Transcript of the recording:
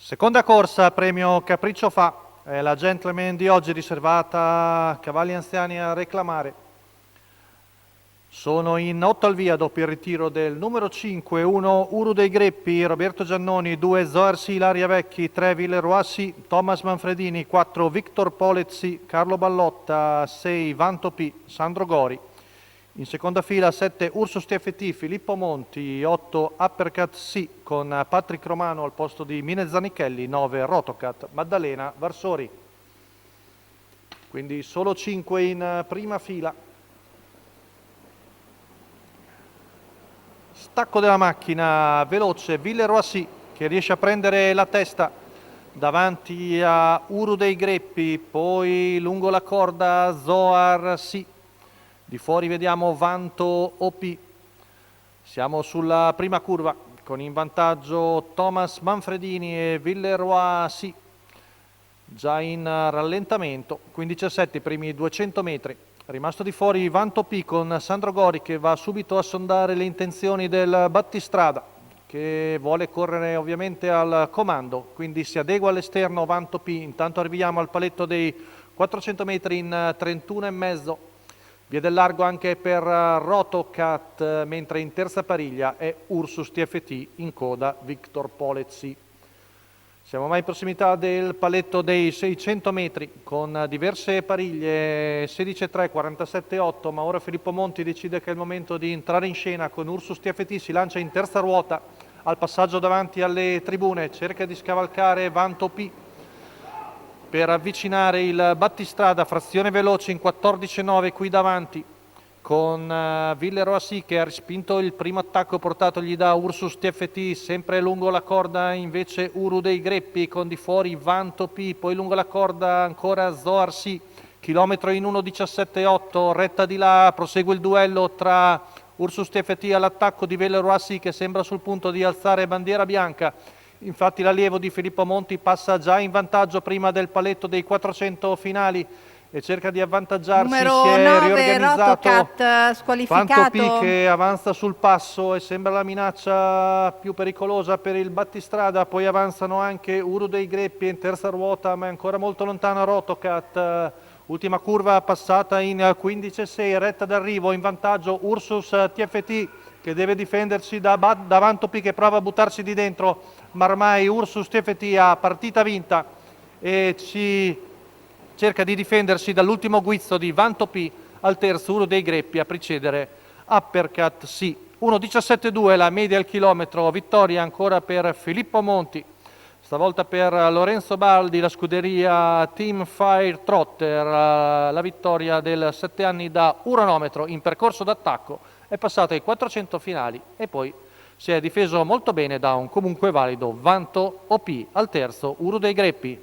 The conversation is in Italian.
Seconda corsa, premio Capriccio Fa, è la Gentleman di oggi riservata a cavalli anziani a reclamare. Sono in 8 al via dopo il ritiro del numero 5, 1 Uru dei Greppi, Roberto Giannoni, 2 Zoarsi Ilaria Vecchi, 3 Villeroy, Thomas Manfredini, 4 Victor Polezzi, Carlo Ballotta, 6 Vanto P, Sandro Gori. In seconda fila 7 Ursus TFT, Filippo Monti, 8 Uppercut C con Patrick Romano al posto di Mine Zanichelli, 9 Rotocat, Maddalena Varsori. Quindi solo 5 in prima fila. Stacco della macchina, veloce, Villeroy che riesce a prendere la testa davanti a Uru dei Greppi, poi lungo la corda Zoar C. Di fuori vediamo Vanto OP. Siamo sulla prima curva con in vantaggio Thomas Manfredini e Villeroy C. Già in rallentamento, 15-17 i primi 200 metri. Rimasto di fuori Vanto P con Sandro Gori che va subito a sondare le intenzioni del battistrada, che vuole correre ovviamente al comando, quindi si adegua all'esterno Vanto P. Intanto arriviamo al paletto dei 400 metri in 31,5. Via del largo anche per Rotocat, mentre in terza pariglia è Ursus TFT, in coda Victor Polezzi. Siamo ormai in prossimità del paletto dei 600 metri con diverse pariglie, 16-3, 47-8, ma ora Filippo Monti decide che è il momento di entrare in scena con Ursus TFT, si lancia in terza ruota al passaggio davanti alle tribune, cerca di scavalcare Vanto P per avvicinare il battistrada, frazione veloce in 14-9 qui davanti con Villeroy che ha respinto il primo attacco portatogli da Ursus TFT, sempre lungo la corda invece Uru dei Greppi con di fuori Vanto P, poi lungo la corda ancora Zoar C, chilometro in 1.17.8, retta di là, prosegue il duello tra Ursus TFT all'attacco di Villeroy che sembra sul punto di alzare bandiera bianca. Infatti l'allievo di Filippo Monti passa già in vantaggio prima del paletto dei 400 finali e cerca di avvantaggiarsi, Numero si è 9, riorganizzato. Rotocat, squalificato. Vanto P che avanza sul passo e sembra la minaccia più pericolosa per il battistrada, poi avanzano anche Uru dei Greppi in terza ruota, ma è ancora molto lontana Rotocat. Ultima curva passata in 15-6, retta d'arrivo, in vantaggio Ursus TFT che deve difendersi da Vanto P che prova a buttarsi di dentro, ma ormai Ursus TFT ha partita vinta e cerca di difendersi dall'ultimo guizzo di Vanto P al terzo Uru dei Greppi a precedere Uppercut C. 1.17.2 la media al chilometro, vittoria ancora per Filippo Monti, stavolta per Lorenzo Baldi, la scuderia Team Fire Trotter, la vittoria del 7 anni da uranometro in percorso d'attacco, è passato ai 400 finali e poi si è difeso molto bene da un comunque valido Vanto OP al terzo Uru dei Greppi.